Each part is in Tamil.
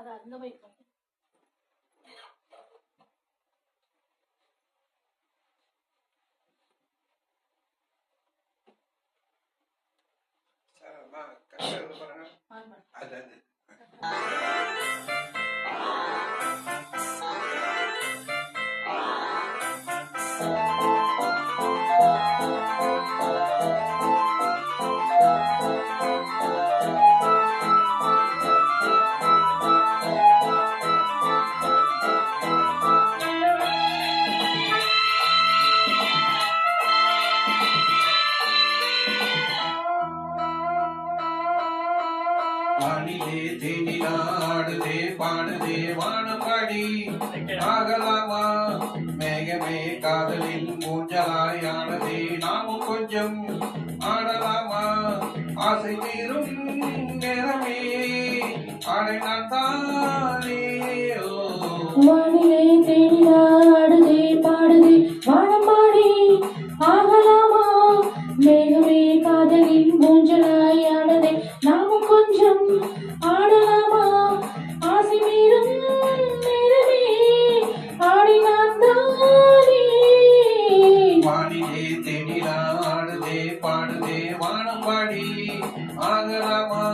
அது அந்த வைக்கும். வானிலே தேனிலாடுதே பாடுதே வானம்பாடி ஆகலாமா மேகமே காதலில் மூஞ்சலாயானதே நாமும் கொஞ்சம் ஆடலாமா ஆசை தீரும் நேரமே ஆடை நான் தானே. வானிலே தேனிலாடுதே பாடுதே வானம்பாடி ஆகலாமா மேகமே காதலில் மூஞ்சலாயானதே நாமும் கொஞ்சம் ஆடலாமா ஆசை மீறும் நேரமே ஆடினான் தானே. வானிலே தேனிலாடுதே பாடுதே வானம்பாடி ஆகலாமா.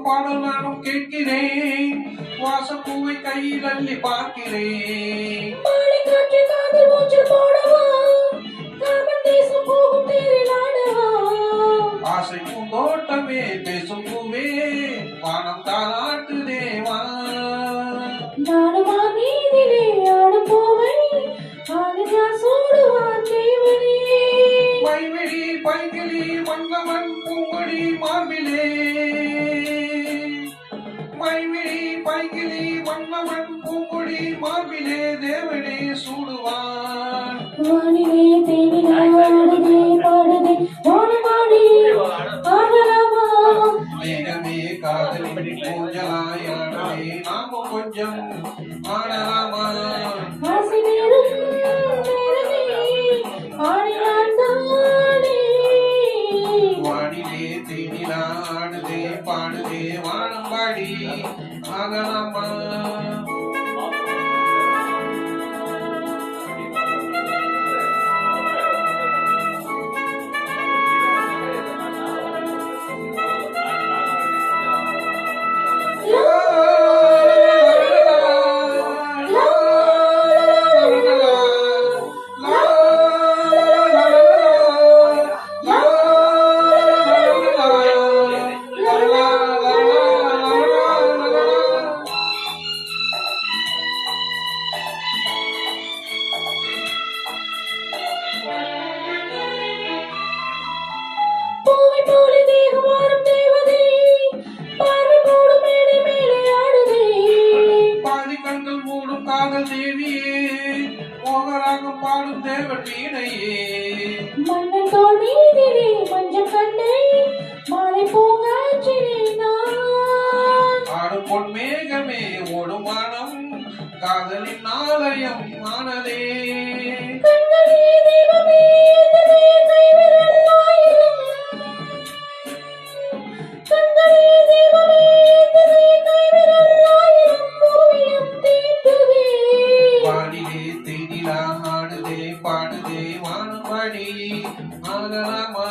பாடல் நானும் கேட்கிறேன் வாசப்பூவை கையில் அள்ளி பார்க்கிறேன். ஆசை பூந்தோட்டமே பேசும் பூவே வானம் தாளாட்டு தேவா. மைவிழி பைங்கிளி மன்னவன் பூங்கொடி மார்பிலே மைவிழி பைங்கிளி மன்னவன் பூங்கொடி மார்பிலே தேவனே சூடுவான். வானிலே தேனிலாடுதே பாடுதே வானம்பாடி ஆகலாமா மேகமே காதலின் மூஞ்சலாயானே நாமும் கொஞ்சம் ஆடலாமா. ஆசை மீறும் நேரமே ஆடினான் தானே. வானிலே தேனிலாடுதே பாடுதே வானம்பாடி ஆகலாமா. காதல் தேவியே மோகராகம் பாடும் தேவன் வீணையே. மன்னன் தோல் மீதிலே மஞ்சள் கண்ணை மாலை பூங்காற்றிலே நான் ஆடும் பொன் மேகமே ஓடும் வானம் காதலின் ஆலயம் ஆனதே. கண்களே தெய்வமே கைவிரல் ஆயிரம் கண்களே தெய்வமே கைவிரல் ஆயிரம் ஓவியம் தீட்டுதே. வானிலே தேனிலாடுதே பாடுதே வானம்பாடி ஆகலாமா.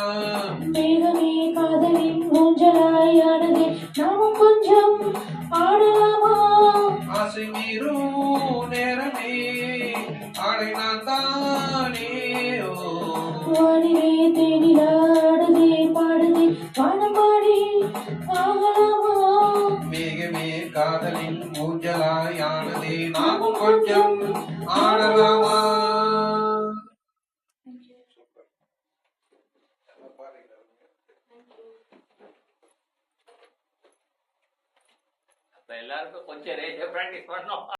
மேகமே காதலின் ஊஞ்சலாயானதே நாமும் கொஞ்சம் ஆடலாமா. ஆசை மீறும் நேரமே ஆடை நான் தானே. வானிலே தேனிலாடுதே பாடுதே வானம்பாடி ஆகலாமா. மேகமே காதலின் ஊஞ்சலாயானதே நாமும் கொஞ்சம் ஆடலாமா. பாருங்க. எல்லாருக்கும் கொஞ்சம் ரேஞ்ச பிராக்டிஸ் பண்ணோம்.